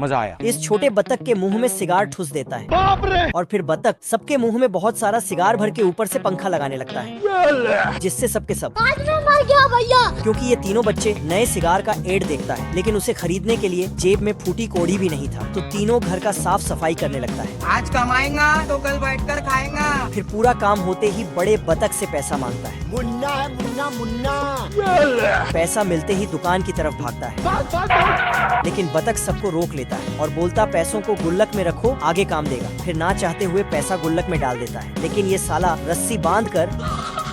मजा आया। इस छोटे बतख के मुंह में सिगार ठुस देता है और फिर बतख सबके मुंह में बहुत सारा सिगार भर के ऊपर से पंखा लगाने लगता है, जिससे सबके सब आज मैं मर गया भैया। क्योंकि ये तीनों बच्चे नए सिगार का एड देखता है, लेकिन उसे खरीदने के लिए जेब में फूटी कोड़ी भी नहीं था। तो तीनों घर का साफ सफाई करने लगता है। आज कमाएगा तो कल बैठकर खाएगा। फिर पूरा काम होते ही बड़े बतख से पैसा मांगता है। मुन्ना है मुन्ना मुन्ना। पैसा मिलते ही दुकान की तरफ भागता है, लेकिन बतख सबको रोक लेता है और बोलता पैसों को गुल्लक में रखो, आगे काम देगा। फिर ना चाहते हुए पैसा गुल्लक में डाल देता है, लेकिन ये साला रस्सी बांध कर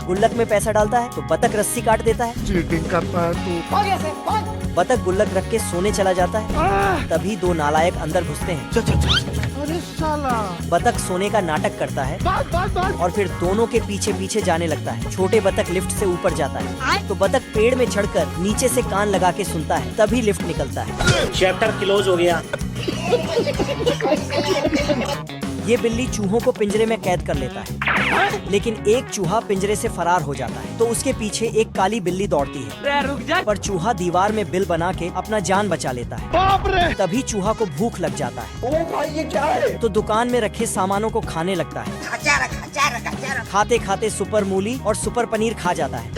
गुल्लक में पैसा डालता है तो बतख रस्सी काट देता है। चीटिंग करता है तू। बतख गुल्लक रख के सोने चला जाता है। तभी दो नालायक अंदर घुसते हैं। अरे साला। बतख सोने का नाटक करता है और फिर दोनों के पीछे पीछे जाने लगता है। छोटे बतख लिफ्ट से ऊपर जाता है तो बतख पेड़ में चढ़कर नीचे से कान लगा के सुनता है, तभी लिफ्ट निकलता है। चैप्टर क्लोज हो गया। ये बिल्ली चूहों को पिंजरे में कैद कर लेता है, लेकिन एक चूहा पिंजरे से फरार हो जाता है तो उसके पीछे एक काली बिल्ली दौड़ती है। रुक जा। पर चूहा दीवार में बिल बना के अपना जान बचा लेता है। तभी चूहा को भूख लग जाता है। ओ भाई ये क्या है? तो दुकान में रखे सामानों को खाने लगता है। खाते खाते सुपर मूली और सुपर पनीर खा जाता है,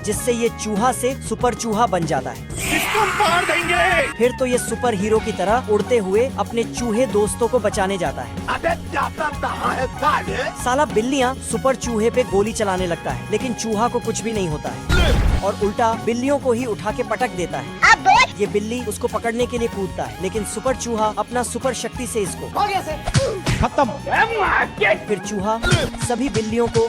जिससे ये चूहा से सुपर चूहा बन जाता है। इसको मार देंगे। फिर तो ये सुपर हीरो की तरह उड़ते हुए अपने चूहे दोस्तों को बचाने जाता है। अबे जाता कहाँ है साले? साला बिल्लियाँ सुपर चूहे पे गोली चलाने लगता है, लेकिन चूहा को कुछ भी नहीं होता है और उल्टा बिल्लियों को ही उठा के पटक देता है। ये बिल्ली उसको पकड़ने के लिए कूदता है, लेकिन सुपर चूहा अपना सुपर शक्ति से इसको खत्म। फिर चूहा सभी बिल्लियों को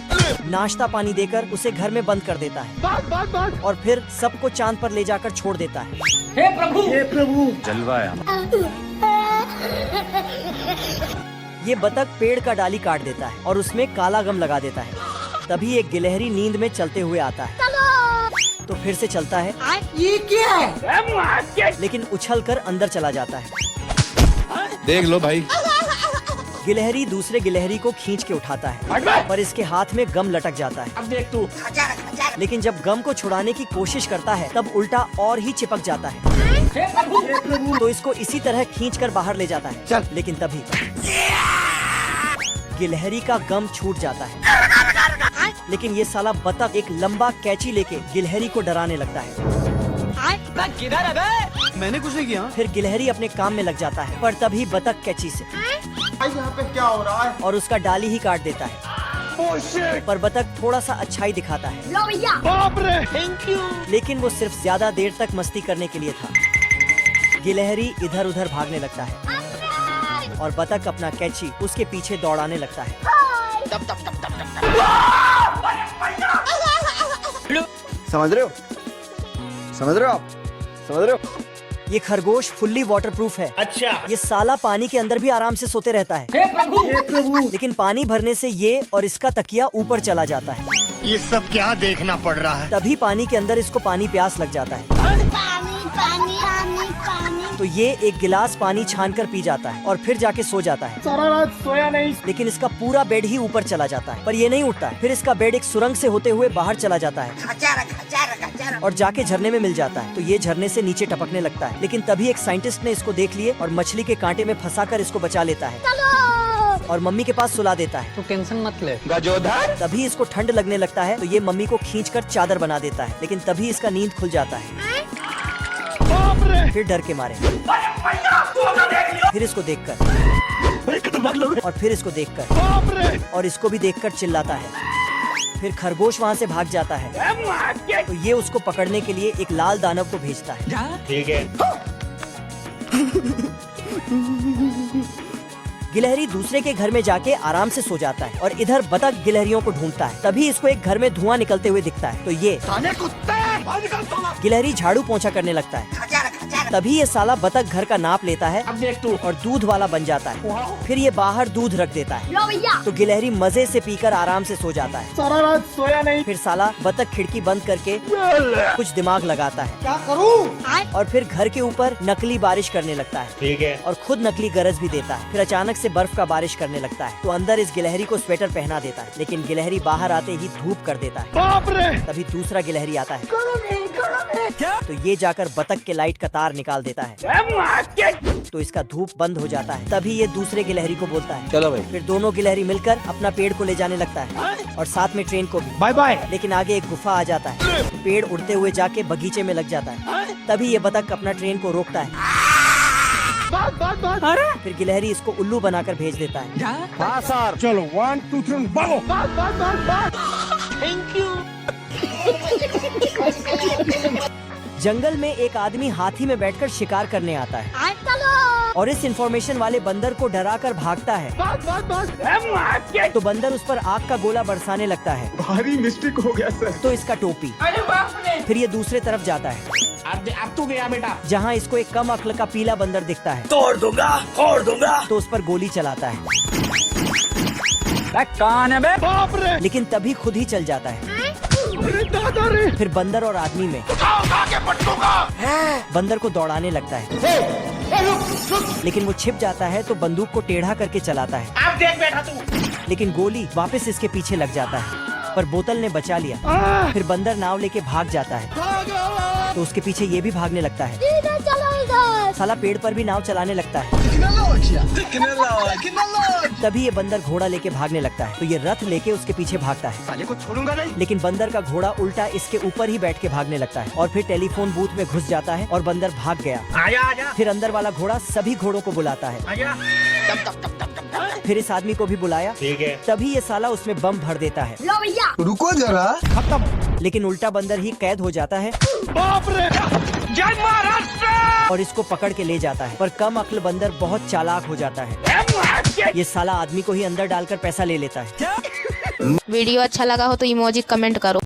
नाश्ता पानी देकर उसे घर में बंद कर देता है और फिर सबको चांद पर ले जाकर छोड़ देता है। हे प्रभु। हे प्रभु। जलवाया। ये बतख पेड़ का डाली काट देता है और उसमें काला गम लगा देता है। तभी एक गिलहरी नींद में चलते हुए आता है तो फिर से चलता है, ये क्या है? लेकिन उछल कर अंदर चला जाता है। देख लो भाई। गिलहरी दूसरे गिलहरी को खींच के उठाता है, पर इसके हाथ में गम लटक जाता है। अब देख तू। लेकिन जब गम को छुड़ाने की कोशिश करता है तब उल्टा और ही चिपक जाता है। हे प्रभु। तो इसको इसी तरह खींचकर बाहर ले जाता है। चल। लेकिन तभी गिलहरी का गम छूट जाता है, लेकिन ये साला बतख एक लंबा कैंची लेके गिलहरी को डराने लगता है। किधर है बे? मैंने कुछ नहीं किया। फिर गिलहरी अपने काम में लग जाता है, पर तभी बतख कैंची से भाई यहाँ पे क्या हो रहा है? और उसका डाली ही काट देता है। पर बतख थोड़ा सा अच्छाई दिखाता है, लो भैया। बाप रे। Thank you. लेकिन वो सिर्फ ज्यादा देर तक मस्ती करने के लिए था। गिलहरी इधर उधर भागने लगता है और बतख अपना कैंची उसके पीछे दौड़ाने लगता है। समझ रहे हो? समझ रहे हो आप? समझ रहे हो? ये खरगोश फुल्ली वाटरप्रूफ है। अच्छा। ये साला पानी के अंदर भी आराम से सोते रहता है, हे प्रभु। हे प्रभु। लेकिन पानी भरने से ये और इसका तकिया ऊपर चला जाता है। ये सब क्या देखना पड़ रहा है? तभी पानी के अंदर इसको पानी प्यास लग जाता है पानी पानी पानी पानी। तो ये एक गिलास पानी छान कर पी जाता है और फिर जाके सो जाता है। सारा रात सोया नहीं। लेकिन इसका पूरा बेड ही ऊपर चला जाता है, पर ये नहीं उठता है। फिर इसका बेड एक सुरंग से होते हुए बाहर चला जाता है और जाके झरने में मिल जाता है। तो ये झरने से नीचे टपकने लगता है, लेकिन तभी एक साइंटिस्ट ने इसको देख लिए और मछली के कांटे में फंसाकर इसको बचा लेता है और मम्मी के पास सुला देता है। तू टेंशन मत ले। गजोधर। तभी इसको ठंड लगने लगता है तो ये मम्मी को खींचकर चादर बना देता है, लेकिन तभी इसका नींद खुल जाता है। फिर डर के मारे, फिर इसको देखकर और फिर इसको देखकर और इसको भी देखकर चिल्लाता है। फिर खरगोश वहाँ से भाग जाता है तो ये उसको पकड़ने के लिए एक लाल दानव को भेजता है। ठीक है। गिलहरी दूसरे के घर में जाके आराम से सो जाता है और इधर बतख गिलहरियों को ढूंढता है। तभी इसको एक घर में धुआं निकलते हुए दिखता है तो ये गिलहरी झाड़ू पोंछा करने लगता है। तभी ये साला बतख घर का नाप लेता है अब देख तू। और दूध वाला बन जाता है। फिर ये बाहर दूध रख देता है लो भैया। तो गिलहरी मजे से पीकर आराम से सो जाता है। सारा रात सोया नहीं। फिर साला बतख खिड़की बंद करके कुछ दिमाग लगाता है क्या करूँ? और फिर घर के ऊपर नकली बारिश करने लगता है ठीक है। और खुद नकली गरज भी देता है। फिर अचानक से बर्फ का बारिश करने लगता है तो अंदर इस गिलहरी को स्वेटर पहना देता है, लेकिन गिलहरी बाहर आते ही धूप कर देता है। तभी दूसरा गिलहरी आता है तो ये जाकर बतख के लाइट का तार निकाल देता है। तो इसका धूप बंद हो जाता है। तभी ये दूसरे गिलहरी को बोलता है चलो भाई। फिर दोनों गिलहरी मिलकर अपना पेड़ को ले जाने लगता है और साथ में ट्रेन को भी। Bye bye. लेकिन आगे एक गुफा आ जाता है। पेड़ उड़ते हुए जाके बगीचे में लग जाता है। तभी ये बतख अपना ट्रेन को रोकता है। फिर गिलहरी इसको उल्लू बनाकर भेज देता है। हाँ सर। चलो 1 2 3 भागो। जंगल में एक आदमी हाथी में बैठकर शिकार करने आता है और इस इंफॉर्मेशन वाले बंदर को डराकर भागता है। तो बंदर उस पर आग का गोला बरसाने लगता है। भारी मिस्टेक हो गया सर। तो इसका टोपी। फिर ये दूसरे तरफ जाता है अब तू गया बेटा। जहाँ इसको एक कम अक्ल का पीला बंदर दिखता है। तोड़ दूंगा। तो उस पर गोली चलाता है कौन है बे? बाप रे। लेकिन तभी खुद ही चल जाता है। फिर बंदर और आदमी में बंदर को दौड़ाने लगता है। लेकिन वो छिप जाता है तो बंदूक को टेढ़ा करके चलाता है। अब देख बेटा तू। लेकिन गोली वापस इसके पीछे लग जाता है पर बोतल ने बचा लिया। फिर बंदर नाव लेके भाग जाता है तो उसके पीछे ये भी भागने लगता है। साला पेड़ पर भी नाव चलाने लगता है। तभी ये बंदर घोड़ा लेके भागने लगता है तो ये रथ लेके उसके पीछे भागता है। साले को छोड़ूंगा नहीं। लेकिन बंदर का घोड़ा उल्टा इसके ऊपर ही बैठ के भागने लगता है और फिर टेलीफोन बूथ में घुस जाता है और बंदर भाग गया। आजा आजा फिर अंदर वाला घोड़ा सभी घोड़ों को बुलाता है। आजा। फिर इस आदमी को भी बुलाया। ठीक है। तभी ये साला उसमें बम भर देता है। रुको जरा। खत्म। लेकिन उल्टा बंदर ही कैद हो जाता है बाप रे। जय महाराष्ट्र। और इसको पकड़ के ले जाता है। पर कम अक्ल बंदर बहुत चालाक हो जाता है। ये साला आदमी को ही अंदर डालकर पैसा ले लेता है। वीडियो अच्छा लगा हो तो इमोजी कमेंट करो।